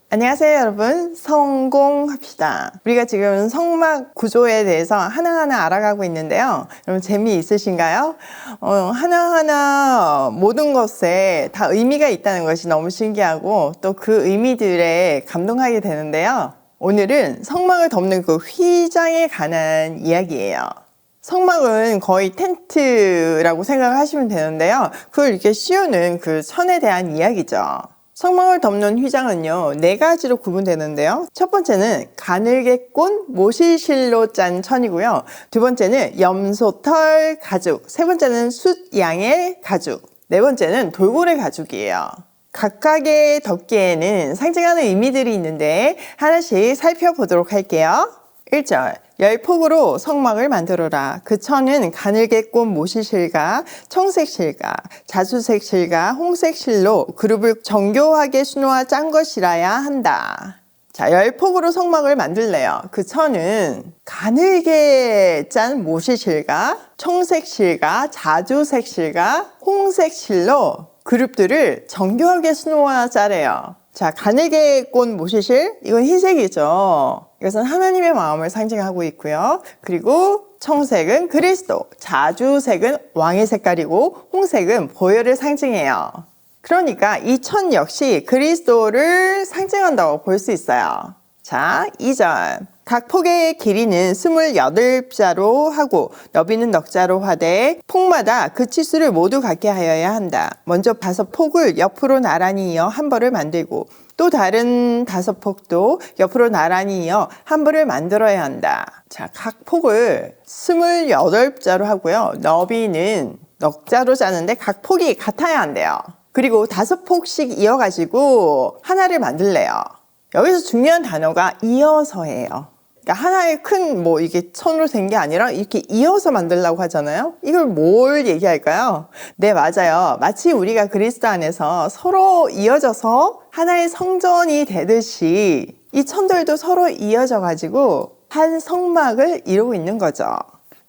안녕하세요 여러분, 성공합시다. 우리가 지금 성막 구조에 대해서 하나하나 알아가고 있는데요. 여러분 재미있으신가요? 하나하나 모든 것에 다 의미가 있다는 것이 너무 신기하고 또 그 의미들에 감동하게 되는데요. 오늘은 성막을 덮는 그 휘장에 관한 이야기예요. 성막은 거의 텐트라고 생각하시면 되는데요. 그걸 이렇게 씌우는 그 천에 대한 이야기죠. 성막을 덮는 휘장은요, 4가지로 구분되는데요. 첫 번째는 가늘게 꼰 모실실로 짠 천이고요. 두 번째는 염소털 가죽, 세 번째는 숫양의 가죽, 네 번째는 돌고래 가죽이에요. 각각의 덮개에는 상징하는 의미들이 있는데 하나씩 살펴보도록 할게요. 1절, 열폭으로 성막을 만들어라. 그 천은 가늘게 꼰 모실실과 청색 실과 자주색 실과 홍색 실로 그룹을 정교하게 수놓아 짠 것이라야 한다. 자, 열폭으로 성막을 만들래요. 그 천은 가늘게 짠 모실실과 청색 실과 자주색 실과 홍색 실로 그룹들을 정교하게 수놓아 짜래요. 자, 가늘게 꼰 모실실, 이건 흰색이죠. 이것은 하나님의 마음을 상징하고 있고요. 그리고 청색은 그리스도, 자주색은 왕의 색깔이고 홍색은 보혈을 상징해요. 그러니까 이 천 역시 그리스도를 상징한다고 볼 수 있어요. 자, 2절. 각 폭의 길이는 28자로 하고 너비는 넉자로 하되 폭마다 그 치수를 모두 갖게 하여야 한다. 먼저 5폭을 옆으로 나란히 이어 한 벌을 만들고 또 다른 5폭도 옆으로 나란히 이어 한 벌을 만들어야 한다. 자, 각 폭을 28자로 하고요. 너비는 넉자로 짜는데 각 폭이 같아야 한대요. 그리고 5폭씩 이어가지고 하나를 만들래요. 여기서 중요한 단어가 이어서예요. 그러니까 하나의 큰 이게 천으로 된 게 아니라 이렇게 이어서 만들려고 하잖아요. 이걸 뭘 얘기할까요? 네, 맞아요. 마치 우리가 그리스도 안에서 서로 이어져서 하나의 성전이 되듯이 이 천들도 서로 이어져 가지고 한 성막을 이루고 있는 거죠.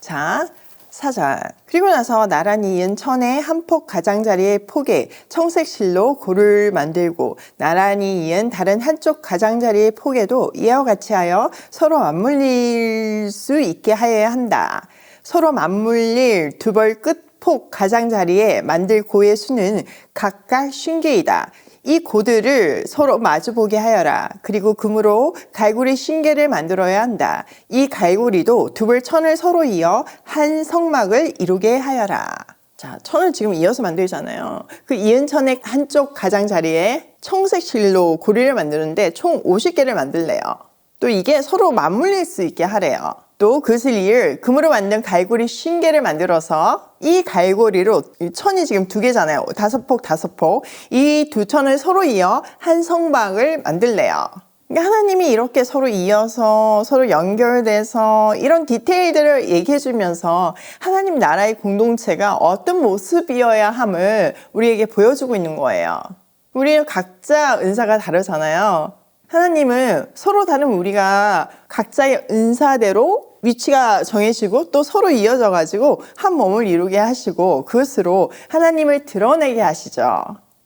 자, 4절. 그리고 나서 나란히 이은 천의 한 폭 가장자리의 폭에 청색 실로 고를 만들고 나란히 이은 다른 한쪽 가장자리의 폭에도 이와 같이 하여 서로 맞물릴 수 있게 하여야 한다. 서로 맞물릴 두 벌 끝 폭 가장자리에 만들 고의 수는 각각 50개이다. 이 고들을 서로 마주보게 하여라. 그리고 금으로 갈고리 신개를 만들어야 한다. 이 갈고리도 두 벌 천을 서로 이어 한 성막을 이루게 하여라. 자, 천을 지금 이어서 만들잖아요. 그 이은 천의 한쪽 가장자리에 청색 실로 고리를 만드는데 총 50개를 만들래요. 또 이게 서로 맞물릴 수 있게 하래요. 또 그것을 이을 금으로 만든 갈고리 50개를 만들어서 이 갈고리로 천이 지금 2개잖아요. 5폭, 5폭. 이 두 천을 서로 이어 한 성막을 만들래요. 그러니까 하나님이 이렇게 서로 이어서 서로 연결돼서 이런 디테일들을 얘기해 주면서 하나님 나라의 공동체가 어떤 모습이어야 함을 우리에게 보여주고 있는 거예요. 우리는 각자 은사가 다르잖아요. 하나님은 서로 다른 우리가 각자의 은사대로 위치가 정해지고 또 서로 이어져 가지고 한 몸을 이루게 하시고 그것으로 하나님을 드러내게 하시죠.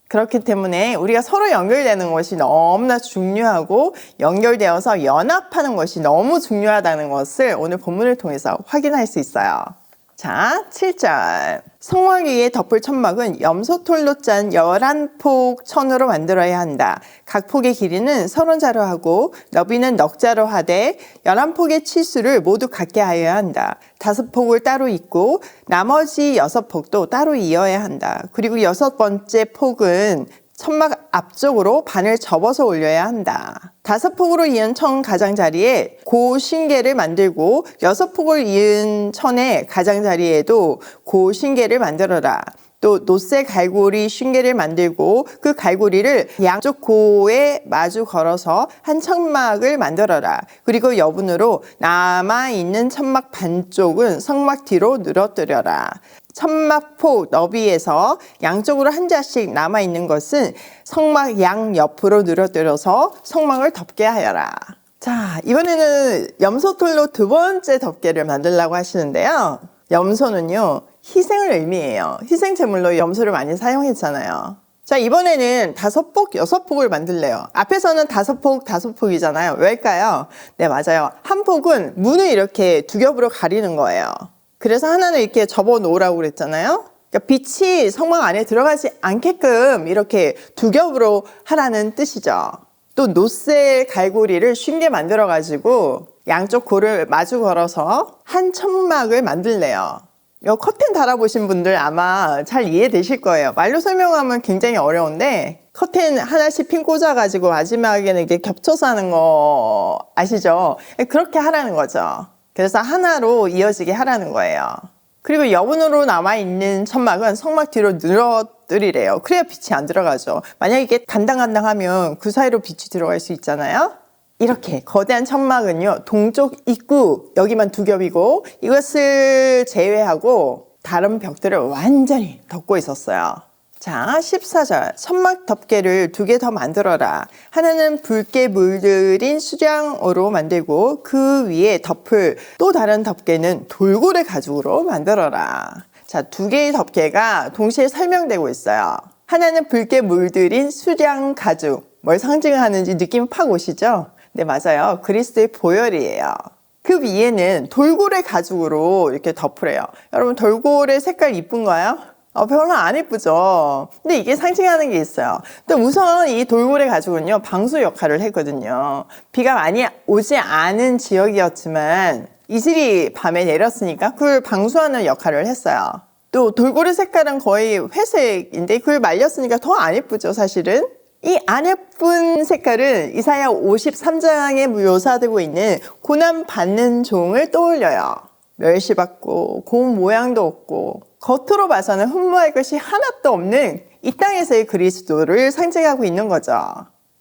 그렇기 때문에 우리가 서로 연결되는 것이 너무나 중요하고 연결되어서 연합하는 것이 너무 중요하다는 것을 오늘 본문을 통해서 확인할 수 있어요. 자, 7절. 성막 위에 덮을 천막은 염소털로 짠 11폭 천으로 만들어야 한다. 각 폭의 길이는 30자로 하고 너비는 넉자로 하되 11폭의 치수를 모두 갖게 하여야 한다. 5폭을 따로 잇고 나머지 6폭도 따로 이어야 한다. 그리고 6번째 폭은 천막 앞쪽으로 반을 접어서 올려야 한다. 5폭으로 이은 천 가장자리에 고 신개를 만들고 6폭을 이은 천의 가장자리에도 고 신개를 만들어라. 또 노쇠 갈고리 50개를 만들고 그 갈고리를 양쪽 고에 마주 걸어서 한 천막을 만들어라. 그리고 여분으로 남아있는 천막 반쪽은 성막 뒤로 늘어뜨려라. 천막폭 너비에서 양쪽으로 한 자씩 남아있는 것은 성막 양 옆으로 늘어뜨려서 성막을 덮게 하여라. 자, 이번에는 염소털로 2번째 덮개를 만들려고 하시는데요. 염소는요, 희생을 의미해요. 희생 제물로 염소를 많이 사용했잖아요. 자, 이번에는 5폭, 6폭을 만들래요. 앞에서는 5폭, 5폭이잖아요. 왜일까요? 네, 맞아요. 한 폭은 문을 이렇게 두 겹으로 가리는 거예요. 그래서 하나는 이렇게 접어 놓으라고 그랬잖아요. 그러니까 빛이 성막 안에 들어가지 않게끔 이렇게 두 겹으로 하라는 뜻이죠. 또 노셀 갈고리를 쉽게 만들어 가지고 양쪽 골을 마주 걸어서 한 천막을 만들래요. 이거 커튼 달아보신 분들 아마 잘 이해되실 거예요. 말로 설명하면 굉장히 어려운데 커튼 하나씩 핀 꽂아가지고 마지막에는 이게 겹쳐서 하는 거 아시죠? 그렇게 하라는 거죠. 그래서 하나로 이어지게 하라는 거예요. 그리고 여분으로 남아있는 천막은 성막 뒤로 늘어뜨리래요. 그래야 빛이 안 들어가죠. 만약에 이게 간당간당하면 그 사이로 빛이 들어갈 수 있잖아요. 이렇게 거대한 천막은요, 동쪽 입구 여기만 두 겹이고 이것을 제외하고 다른 벽들을 완전히 덮고 있었어요. 자, 14절 천막 덮개를 2개 더 만들어라. 하나는 붉게 물들인 수량으로 만들고 그 위에 덮을 또 다른 덮개는 돌고래 가죽으로 만들어라. 자, 2개의 덮개가 동시에 설명되고 있어요. 하나는 붉게 물들인 수량 가죽. 뭘 상징하는지 느낌 팍 오시죠? 네, 맞아요. 그리스도의 보혈이에요. 그 위에는 돌고래 가죽으로 이렇게 덮으래요. 여러분, 돌고래 색깔 이쁜가요? 별로 안 이쁘죠. 근데 이게 상징하는 게 있어요. 근데 우선 이 돌고래 가죽은요, 방수 역할을 했거든요. 비가 많이 오지 않은 지역이었지만 이슬이 밤에 내렸으니까 그걸 방수하는 역할을 했어요. 또 돌고래 색깔은 거의 회색인데 그걸 말렸으니까 더 안 이쁘죠, 사실은. 이 안 예쁜 색깔은 이사야 53장에 묘사되고 있는 고난받는 종을 떠올려요. 멸시받고 고운 모양도 없고 겉으로 봐서는 흠모할 것이 하나도 없는 이 땅에서의 그리스도를 상징하고 있는 거죠.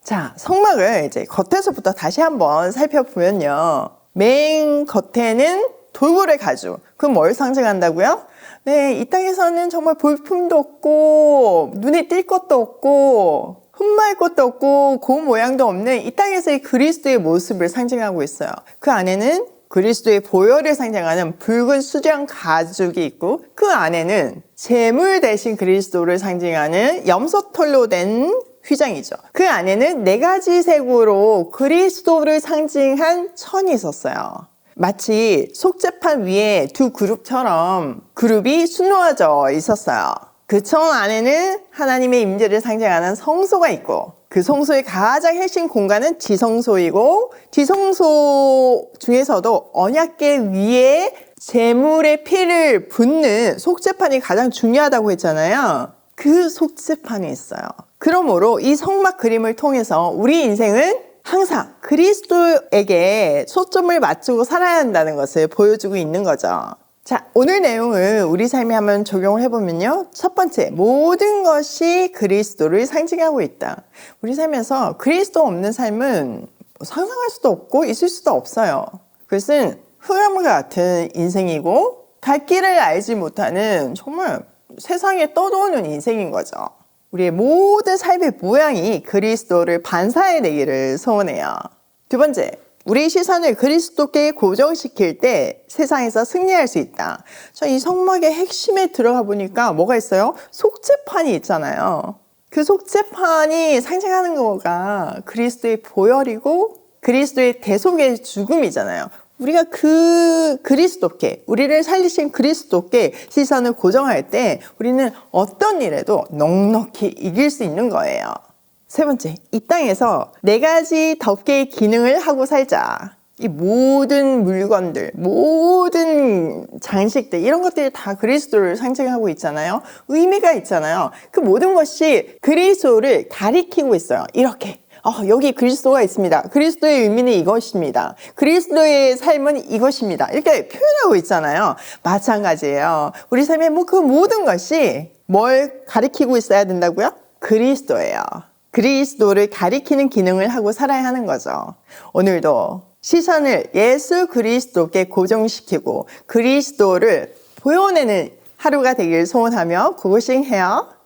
자, 성막을 이제 겉에서부터 다시 한번 살펴보면요. 맨 겉에는 돌고래 가죽. 그건 뭘 상징한다고요? 네, 이 땅에서는 정말 볼품도 없고 눈에 띌 것도 없고 흠모할 것도 없고 고운 모양도 없는 이 땅에서의 그리스도의 모습을 상징하고 있어요. 그 안에는 그리스도의 보혈을 상징하는 붉은 수량 가죽이 있고 그 안에는 제물 대신 그리스도를 상징하는 염소털로 된 휘장이죠. 그 안에는 4가지 색으로 그리스도를 상징한 천이 있었어요. 마치 속죄판 위에 두 그룹처럼 그룹이 수놓아져 있었어요. 그 천 안에는 하나님의 임재를 상징하는 성소가 있고 그 성소의 가장 핵심 공간은 지성소이고 지성소 중에서도 언약궤 위에 제물의 피를 붓는 속죄판이 가장 중요하다고 했잖아요. 그 속죄판이 있어요. 그러므로 이 성막 그림을 통해서 우리 인생은 항상 그리스도에게 초점을 맞추고 살아야 한다는 것을 보여주고 있는 거죠. 자, 오늘 내용을 우리 삶에 한번 적용을 해보면요. 첫 번째, 모든 것이 그리스도를 상징하고 있다. 우리 삶에서 그리스도 없는 삶은 상상할 수도 없고 있을 수도 없어요. 그것은 흑암과 같은 인생이고 갈 길을 알지 못하는 정말 세상에 떠도는 인생인 거죠. 우리의 모든 삶의 모양이 그리스도를 반사해내기를 소원해요. 두 번째, 우리 시선을 그리스도께 고정시킬 때 세상에서 승리할 수 있다. 이 성막의 핵심에 들어가 보니까 뭐가 있어요? 속죄판이 있잖아요. 그 속죄판이 상징하는 거가 그리스도의 보혈이고 그리스도의 대속의 죽음이잖아요. 우리가 그 그리스도께, 우리를 살리신 그리스도께 시선을 고정할 때 우리는 어떤 일에도 넉넉히 이길 수 있는 거예요. 세 번째, 이 땅에서 4가지 덮개의 기능을 하고 살자. 이 모든 물건들, 모든 장식들, 이런 것들이 다 그리스도를 상징하고 있잖아요. 의미가 있잖아요. 그 모든 것이 그리스도를 가리키고 있어요. 이렇게. 여기 그리스도가 있습니다. 그리스도의 의미는 이것입니다. 그리스도의 삶은 이것입니다. 이렇게 표현하고 있잖아요. 마찬가지예요. 우리 삶의 그 모든 것이 뭘 가리키고 있어야 된다고요? 그리스도예요. 그리스도를 가리키는 기능을 하고 살아야 하는 거죠. 오늘도 시선을 예수 그리스도께 고정시키고 그리스도를 보여내는 하루가 되길 소원하며 고고싱해요.